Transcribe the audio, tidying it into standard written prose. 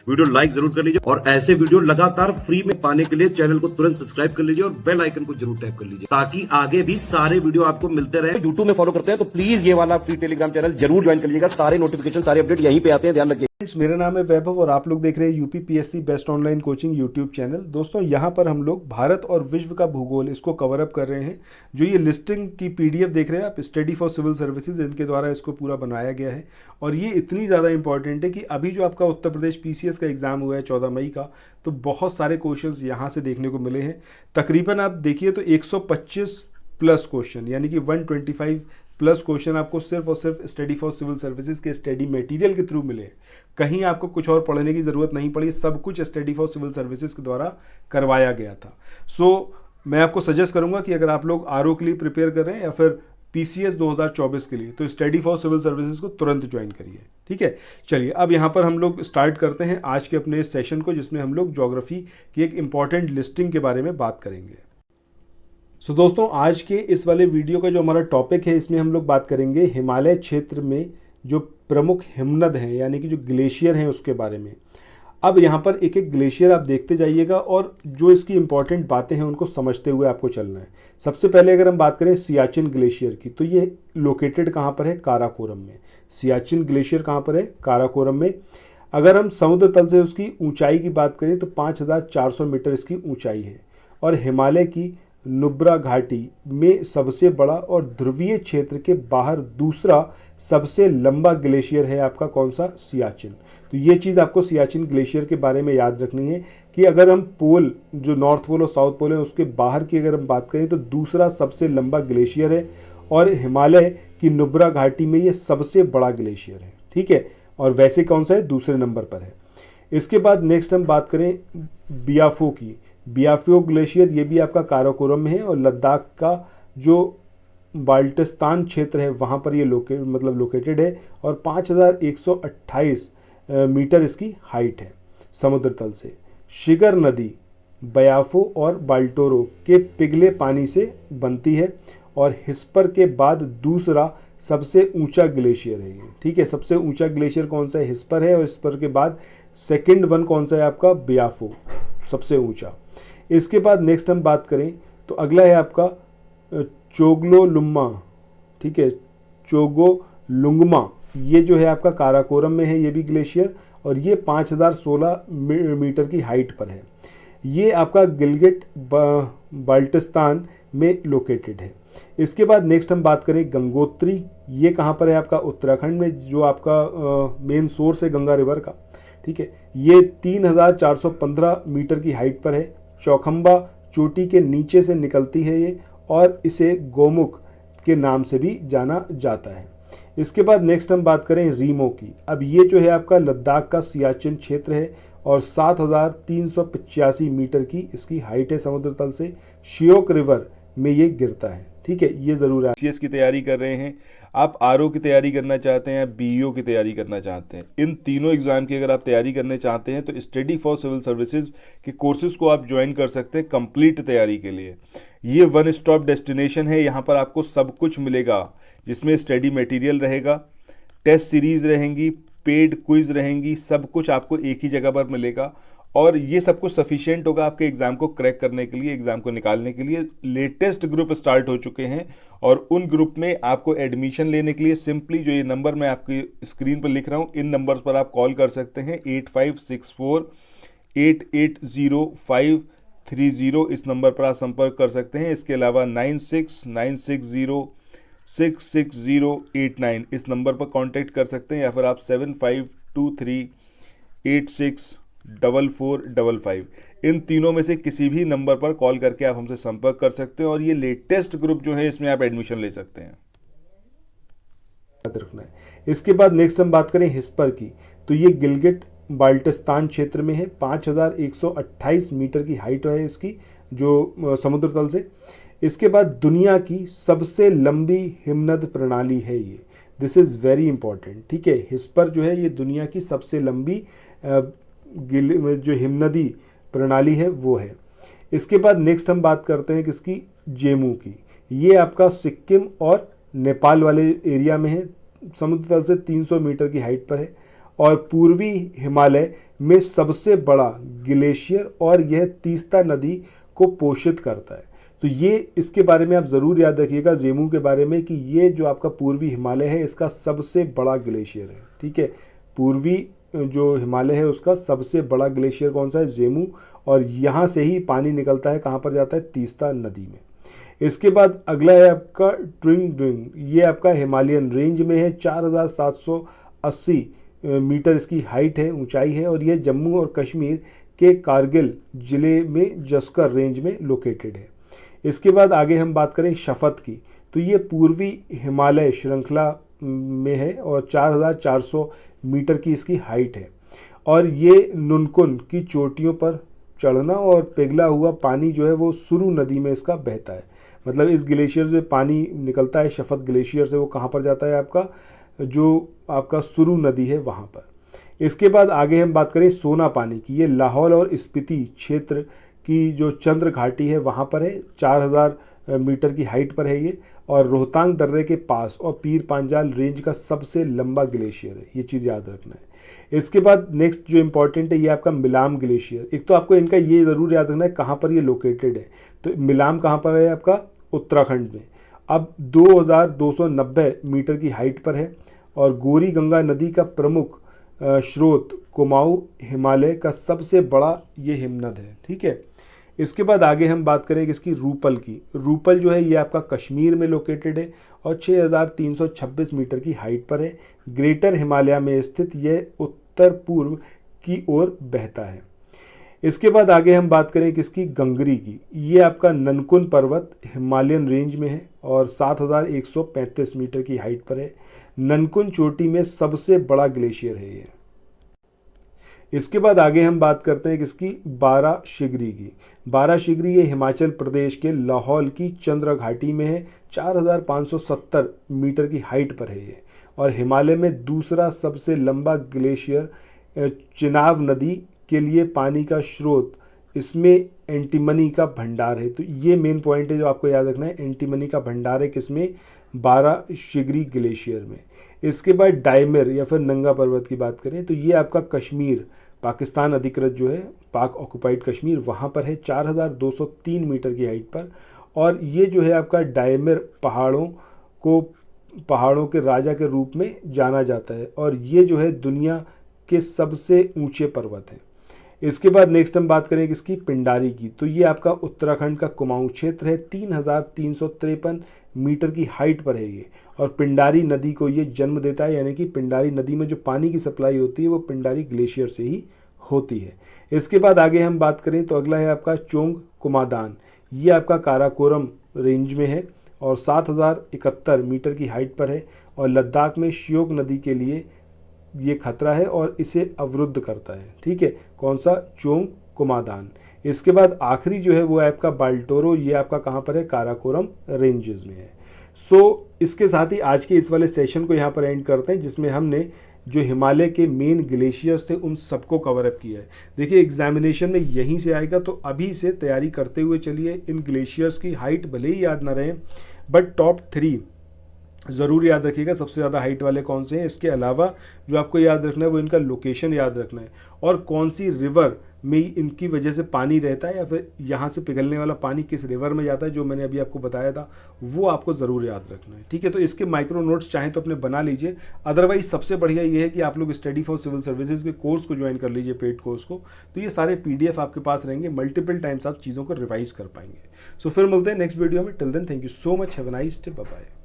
Video like जरूर कर लीजिए और ऐसे वीडियो लगातार फ्री में पाने के लिए चैनल को तुरंत सब्सक्राइब कर लीजिए और बेल आइकन को जरूर टैप कर लीजिए ताकि आगे भी सारे वीडियो आपको मिलते रहे। यूट्यूब में फॉलो करते हैं तो प्लीज ये वाला फ्री टेलीग्राम चैनल जरूर ज्वाइन कर लीजिएगा। सारे नोटिफिकेशन सारे अपडेट यहीं पे आते हैं, ध्यान रखिए। मेरा नाम है वैभव और आप लोग देख रहे हैं UP PSC best online coaching YouTube channel. दोस्तों यहाँ पर हम लोग भारत और विश्व का भूगोल इसको कवर अप कर रहे हैं। जो ये लिस्टिंग की पीडीएफ देख रहे हैं आप, स्टडी फॉर सिविल सर्विसेज, इनके द्वारा इसको पूरा बनाया गया है और ये इतनी ज़्यादा इंपॉर्टेंट है कि अभी जो आपका उत्तर प्रदेश पीसीएस का एग्जाम हुआ है 14 मई का, तो बहुत सारे क्वेश्चंस यहाँ से देखने को मिले हैं। तकरीबन आप देखिए तो 125 प्लस क्वेश्चन यानी कि 125 प्लस क्वेश्चन आपको सिर्फ और सिर्फ स्टडी फॉर सिविल सर्विसेज के स्टडी मटेरियल के थ्रू मिले। कहीं आपको कुछ और पढ़ने की ज़रूरत नहीं पड़ी, सब कुछ स्टडी फॉर सिविल सर्विसेज के द्वारा करवाया गया था। मैं आपको सजेस्ट करूंगा कि अगर आप लोग आरओ के लिए प्रिपेयर कर रहे हैं या फिर पीसीएस 2024 के लिए, तो स्टडी फॉर सिविल सर्विसेज को तुरंत ज्वाइन करिए। ठीक है, चलिए अब यहाँ पर हम लोग स्टार्ट करते हैं आज के अपने सेशन को, जिसमें हम लोग ज्योग्राफी की एक इंपॉर्टेंट लिस्टिंग के बारे में बात करेंगे। दोस्तों आज के इस वाले वीडियो का जो हमारा टॉपिक है, इसमें हम लोग बात करेंगे हिमालय क्षेत्र में जो प्रमुख हिमनद हैं यानी कि जो ग्लेशियर हैं उसके बारे में। अब यहाँ पर एक एक ग्लेशियर आप देखते जाइएगा और जो इसकी इंपॉर्टेंट बातें हैं उनको समझते हुए आपको चलना है। सबसे पहले अगर हम बात करें सियाचिन ग्लेशियर की, तो ये लोकेटेड कहाँ पर है? काराकोरम में। सियाचिन ग्लेशियर कहाँ पर है? काराकोरम में। अगर हम समुद्र तल से उसकी ऊंचाई की बात करें तो 5400 मीटर इसकी ऊंचाई है और हिमालय की नुब्रा घाटी में सबसे बड़ा और ध्रुवीय क्षेत्र के बाहर दूसरा सबसे लंबा ग्लेशियर है आपका कौन सा? सियाचिन। तो ये चीज़ आपको सियाचिन ग्लेशियर के बारे में याद रखनी है कि अगर हम पोल, जो नॉर्थ पोल और साउथ पोल है, उसके बाहर की अगर हम बात करें तो दूसरा सबसे लंबा ग्लेशियर है और हिमालय की नुब्रा घाटी में ये सबसे बड़ा ग्लेशियर है। ठीक है, और वैसे कौन सा है? दूसरे नंबर पर है। इसके बाद नेक्स्ट हम बात करें बियाफो की। बियाफो ग्लेशियर ये भी आपका काराकोरम में है और लद्दाख का जो बाल्टिस्तान क्षेत्र है वहाँ पर ये लोकेटेड है और 5128 मीटर इसकी हाइट है समुद्र तल से। शिगर नदी बयाफो और बाल्टोरो के पिघले पानी से बनती है और हिस्पर के बाद दूसरा सबसे ऊंचा ग्लेशियर है ये। ठीक है, सबसे ऊंचा ग्लेशियर कौन सा है? हिस्पर है और हिस्पर के बाद सेकंड वन कौन सा है आपका? बियाफो, सबसे ऊंचा। इसके बाद नेक्स्ट हम बात करें तो अगला है आपका चोगलोलुम्मा। ठीक है, चोगोलुंगमा, ये जो है आपका काराकोरम में है ये भी ग्लेशियर और ये 5016 मीटर की हाइट पर है। ये आपका गिलगिट बाल्टिस्तान में लोकेटेड है। इसके बाद नेक्स्ट हम बात करें गंगोत्री। ये कहाँ पर है आपका? उत्तराखंड में, जो आपका मेन सोर्स है गंगा रिवर का। ठीक है, ये 3415 मीटर की हाइट पर है। चौखंबा चोटी के नीचे से निकलती है ये और इसे गोमुख के नाम से भी जाना जाता है। इसके बाद नेक्स्ट हम बात करें रीमो की। अब ये जो है आपका लद्दाख का सियाचिन क्षेत्र है और 7385 मीटर की इसकी हाइट है समुद्र तल से। श्योक रिवर में ये गिरता है। ठीक है, ये ज़रूर है। सीएस की तैयारी कर रहे हैं आप, आरओ की तैयारी करना चाहते हैं, बीईओ की तैयारी करना चाहते हैं, इन तीनों एग्जाम की अगर आप तैयारी करने चाहते हैं तो स्टडी फॉर सिविल सर्विसेज के कोर्सेज को आप ज्वाइन कर सकते हैं कंप्लीट तैयारी के लिए। ये वन स्टॉप डेस्टिनेशन है, यहाँ पर आपको सब कुछ मिलेगा, जिसमें स्टडी मटेरियल रहेगा, टेस्ट सीरीज रहेंगी, पेड क्विज रहेंगी, सब कुछ आपको एक ही जगह पर मिलेगा और ये सब कुछ सफिशिएंट होगा आपके एग्जाम को क्रैक करने के लिए, एग्जाम को निकालने के लिए। लेटेस्ट ग्रुप स्टार्ट हो चुके हैं और उन ग्रुप में आपको एडमिशन लेने के लिए सिंपली जो ये नंबर मैं आपकी स्क्रीन पर लिख रहा हूँ, इन नंबर्स पर आप कॉल कर सकते हैं। 8564880530, इस नंबर पर आप संपर्क कर सकते हैं। इसके अलावा 9696066089 इस नंबर पर कांटेक्ट कर सकते हैं या फिर आप 7523864455 इन तीनों में से किसी भी नंबर पर कॉल करके आप हमसे संपर्क कर सकते हैं और ये लेटेस्ट ग्रुप जो है इसमें आप एडमिशन ले सकते हैं। याद रखना है। इसके बाद नेक्स्ट हम बात करें हिस्पर की, तो ये गिलगिट बाल्टिस्तान क्षेत्र में है। 5128 मीटर की हाइट है इसकी जो समुद्र तल से। इसके बाद दुनिया की सबसे लंबी हिमनद प्रणाली है ये। This is very important. ठीक है, हिस्पर जो है ये दुनिया की सबसे लंबी जो हिमनदी प्रणाली है वो है। इसके बाद नेक्स्ट हम बात करते हैं किसकी? जेमू की। ये आपका सिक्किम और नेपाल वाले एरिया में है, समुद्र तल से 300 मीटर की हाइट पर है और पूर्वी हिमालय में सबसे बड़ा ग्लेशियर और यह तीस्ता नदी को पोषित करता है। तो ये इसके बारे में आप ज़रूर याद रखिएगा जेमू के बारे में कि ये जो आपका पूर्वी हिमालय है इसका सबसे बड़ा ग्लेशियर है। ठीक है, पूर्वी जो हिमालय है उसका सबसे बड़ा ग्लेशियर कौन सा है? जेमू। और यहाँ से ही पानी निकलता है, कहाँ पर जाता है? तीस्ता नदी में। इसके बाद अगला है आपका ट्विंग ड्विंग। ये आपका हिमालयन रेंज में है, 4780 मीटर इसकी हाइट है, ऊंचाई है, और ये जम्मू और कश्मीर के कारगिल जिले में जस्कर रेंज में लोकेटेड है। इसके बाद आगे हम बात करें शफत की, तो ये पूर्वी हिमालय श्रृंखला में है और 4400 मीटर की इसकी हाइट है। और ये नुनकुन की चोटियों पर चढ़ना और पिघला हुआ पानी जो है वो सुरु नदी में इसका बहता है। मतलब इस ग्लेशियर से पानी निकलता है शफत ग्लेशियर से, वो कहाँ पर जाता है? आपका जो आपका सुरु नदी है वहाँ पर। इसके बाद आगे हम बात करें सोना पानी की। ये लाहौल और स्पीति क्षेत्र की जो चंद्र घाटी है वहाँ पर है, 4000 मीटर की हाइट पर है ये, और रोहतांग दर्रे के पास और पीर पांजाल रेंज का सबसे लंबा ग्लेशियर है। ये चीज़ याद रखना है। इसके बाद नेक्स्ट जो इम्पोर्टेंट है ये आपका मिलाम ग्लेशियर। एक तो आपको इनका ये ज़रूर याद रखना है कहाँ पर ये लोकेटेड है। तो मिलाम कहाँ पर है? आपका उत्तराखंड में। अब 2290 मीटर की हाइट पर है और गोरी गंगा नदी का प्रमुख स्रोत कुमाऊं हिमालय का सबसे बड़ा ये हिमनद है। ठीक है, इसके बाद आगे हम बात करें इसकी रूपल की। रूपल जो है ये आपका कश्मीर में लोकेटेड है और 6326 मीटर की हाइट पर है। ग्रेटर हिमालय में स्थित यह उत्तर पूर्व की ओर बहता है। इसके बाद आगे हम बात करें किसकी? गंगरी की। ये आपका ननकुन पर्वत हिमालयन रेंज में है और 7135 मीटर की हाइट पर है। ननकुन चोटी में सबसे बड़ा ग्लेशियर है ये। इसके बाद आगे हम बात करते हैं किसकी? बारह शिगरी की। बारह शिगरी ये हिमाचल प्रदेश के लाहौल की चंद्र घाटी में है, 4570 मीटर की हाइट पर है ये, और हिमालय में दूसरा सबसे लंबा ग्लेशियर चिनाब नदी के लिए पानी का स्रोत, इसमें एंटीमनी का भंडार है। तो ये मेन पॉइंट है जो आपको याद रखना है, एंटीमनी का भंडार है किसमें? बारह शिगरी ग्लेशियर में। इसके बाद डायमर या फिर नंगा पर्वत की बात करें तो ये आपका कश्मीर पाकिस्तान अधिकृत जो है पाक ऑक्युपाइड कश्मीर वहाँ पर है, 4203 मीटर की हाइट पर। और ये जो है आपका डायमर पहाड़ों के राजा के रूप में जाना जाता है और ये जो है दुनिया के सबसे ऊंचे पर्वत हैं। इसके बाद नेक्स्ट हम बात करें किसकी? पिंडारी की। तो ये आपका उत्तराखंड का कुमाऊं क्षेत्र है, 3353 मीटर की हाइट पर है ये, और पिंडारी नदी को ये जन्म देता है, यानी कि पिंडारी नदी में जो पानी की सप्लाई होती है वो पिंडारी ग्लेशियर से ही होती है। इसके बाद आगे हम बात करें तो अगला है आपका चोंग कुमादान। ये आपका काराकोरम रेंज में है और 7071 मीटर की हाइट पर है और लद्दाख में श्योक नदी के लिए ये खतरा है और इसे अवरुद्ध करता है। ठीक है, कौन सा? चोंग कुमादान। इसके बाद आखिरी जो है वो है आपका बाल्टोरो। ये आपका कहाँ पर है? काराकोरम रेंजेस में है। इसके साथ ही आज के इस वाले सेशन को यहाँ पर एंड करते हैं जिसमें हमने जो हिमालय के मेन ग्लेशियर्स थे उन सबको कवर अप किया है। देखिए एग्जामिनेशन में यहीं से आएगा, तो अभी से तैयारी करते हुए चलिए। इन ग्लेशियर्स की हाइट भले ही याद ना रहे बट टॉप 3 ज़रूर याद रखिएगा, सबसे ज़्यादा हाइट वाले कौन से हैं। इसके अलावा जो आपको याद रखना है वो इनका लोकेशन याद रखना है और कौन सी रिवर में इनकी वजह से पानी रहता है या फिर यहाँ से पिघलने वाला पानी किस रिवर में जाता है, जो मैंने अभी आपको बताया था वो आपको ज़रूर याद रखना है। ठीक है, तो इसके माइक्रो नोट्स चाहें तो अपने बना लीजिए। अदरवाइज सबसे बढ़िया ये है कि आप लोग स्टडी फॉर सिविल सर्विसेज के कोर्स को ज्वाइन कर लीजिए, पेड कोर्स को। तो ये सारे PDF आपके पास रहेंगे, मल्टीपल टाइम्स आप चीज़ों को रिवाइज कर पाएंगे। सो फिर मिलते हैं नेक्स्ट वीडियो में। Till then thank you so much, have a nice day, bye bye.